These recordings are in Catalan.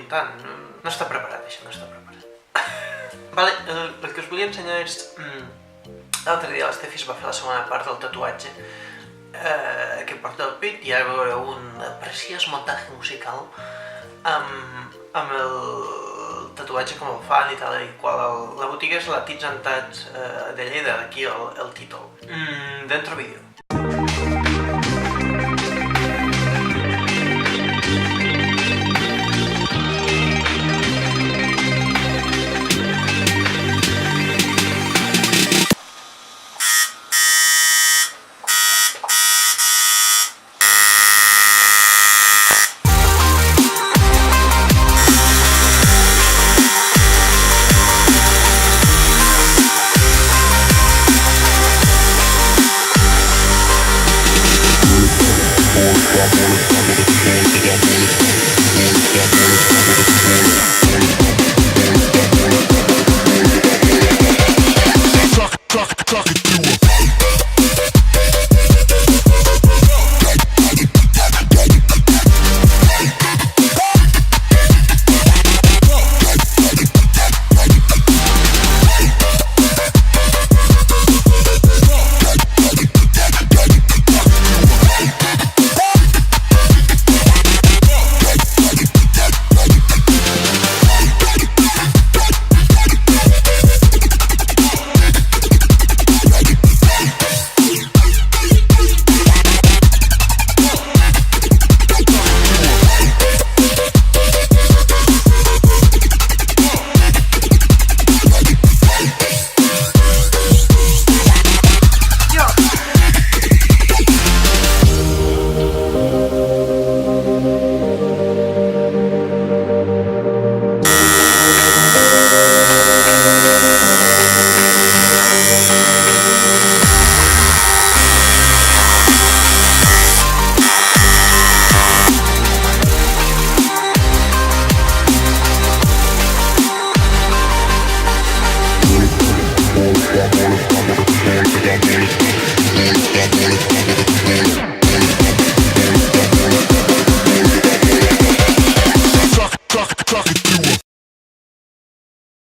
pintant. No està preparat, això, no està preparat. Vale, el que us volia ensenyar és... L'altre dia l'Estefi es va fer la segona part del tatuatge que porta al pit i ara veureu un preciós muntatge musical amb el tatuatge com el fan i tal i qual. La botiga és la Tits and Tats de Lleida, d'aquí el títol. Dentro vídeo.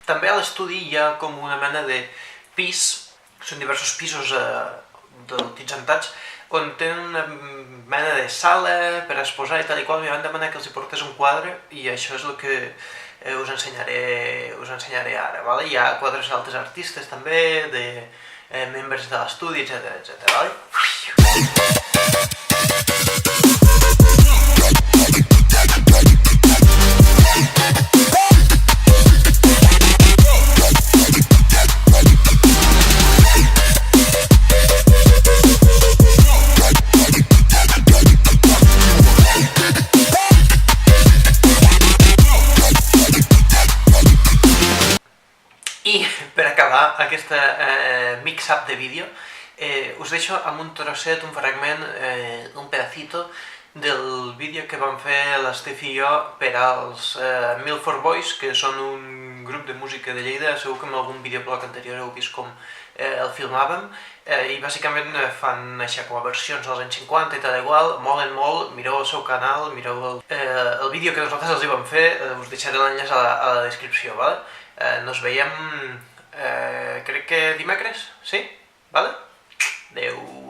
També a l'estudi hi ha com una mena de pis, són diversos pisos del Tits and Tats, on tenen una mena de sala per exposar i tal i qual. Mi van demanar que els hi portés un quadre i això és el que us ensenyaré ara. Vale? Hi ha quadres d'altres artistes també, de membres de l'estudi, etc. Vale? I per acabar aquesta mix-up de vídeo, us deixo amb un trosset, un fragment, un pedacito del vídeo que vam fer l'Estefi i jo per als Milford Boys, que són un grup de música de Lleida. Segur que en algun videoblog anterior heu vist com el filmàvem, i bàsicament fan això com a versions dels anys 50 i tal igual, molen molt. Mireu el seu canal, mireu el vídeo que nosaltres els hi vam fer, us deixaré l'enllaç a la descripció, vale? Nos veiem, crec que dimecres, sí? Vale? Adeu.